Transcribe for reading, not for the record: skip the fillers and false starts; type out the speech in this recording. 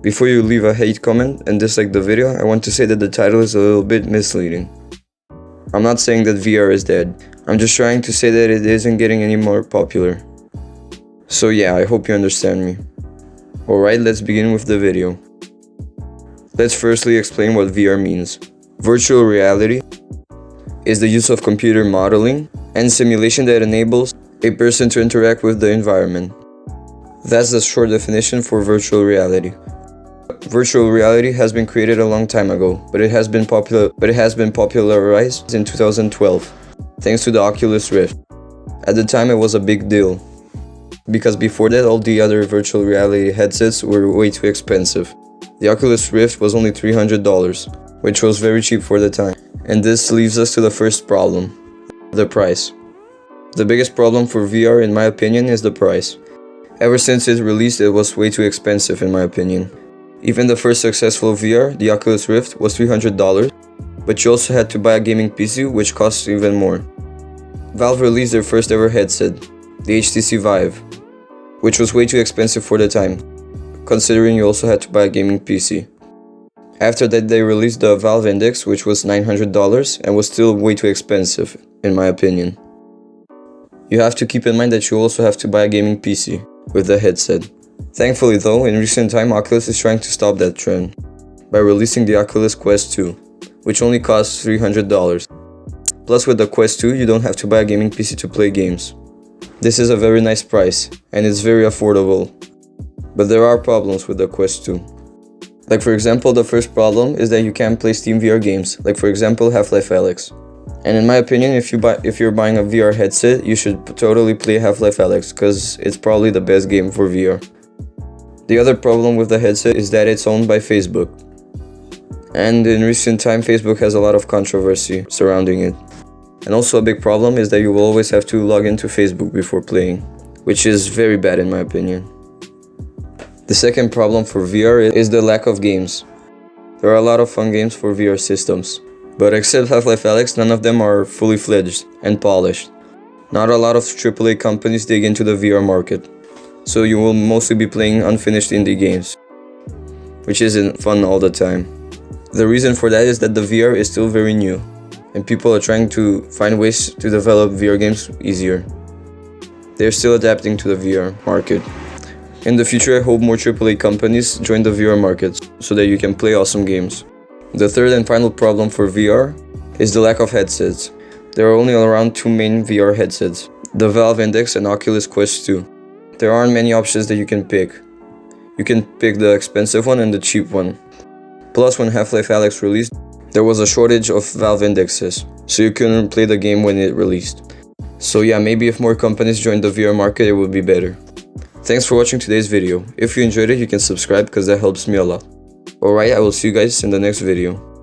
Before you leave a hate comment and dislike the video, I want to say that the title is a little bit misleading. I'm not saying that VR is dead. I'm just trying to say that it isn't getting any more popular. So yeah, I hope you understand me. Alright, let's begin with the video. Let's firstly explain what VR means. Virtual reality is the use of computer modeling and simulation that enables a person to interact with the environment. That's the short definition for virtual reality. Virtual reality has been created a long time ago, but it has been popularized in 2012, thanks to the Oculus Rift. At the time it was a big deal, because before that all the other virtual reality headsets were way too expensive. The Oculus Rift was only $300, which was very cheap for the time. And this leaves us to the first problem, the price. The biggest problem for VR, in my opinion, is the price. Ever since it released, it was way too expensive, in my opinion. Even the first successful VR, the Oculus Rift, was $300, but you also had to buy a gaming PC, which costs even more. Valve released their first ever headset, the HTC Vive, which was way too expensive for the time, considering you also had to buy a gaming PC. After that, they released the Valve Index, which was $900 and was still way too expensive, in my opinion. You have to keep in mind that you also have to buy a gaming PC with the headset. Thankfully though, in recent time, Oculus is trying to stop that trend by releasing the Oculus Quest 2, which only costs $300. Plus, with the Quest 2, you don't have to buy a gaming PC to play games. This is a very nice price, and it's very affordable. But there are problems with the Quest 2. Like for example, the first problem is that you can't play Steam VR games, like for example Half-Life Alyx. And in my opinion, if you're buying a VR headset, you should totally play Half-Life Alyx, because it's probably the best game for VR. The other problem with the headset is that it's owned by Facebook. And in recent time, Facebook has a lot of controversy surrounding it. And also a big problem is that you will always have to log into Facebook before playing, which is very bad in my opinion. The second problem for VR is the lack of games. There are a lot of fun games for VR systems, but except Half-Life Alyx, none of them are fully fledged and polished. Not a lot of AAA companies dig into the VR market, so you will mostly be playing unfinished indie games, which isn't fun all the time. The reason for that is that the VR is still very new, and people are trying to find ways to develop VR games easier. They're still adapting to the VR market. In the future, I hope more AAA companies join the VR market so that you can play awesome games. The third and final problem for VR is the lack of headsets. There are only around two main VR headsets, the Valve Index and Oculus Quest 2. There aren't many options that you can pick. You can pick the expensive one and the cheap one. Plus, when Half-Life Alyx released, there was a shortage of Valve Indexes, so you couldn't play the game when it released. So yeah, maybe if more companies joined the VR market, it would be better. Thanks for watching today's video. If you enjoyed it, you can subscribe because that helps me a lot. Alright, I will see you guys in the next video.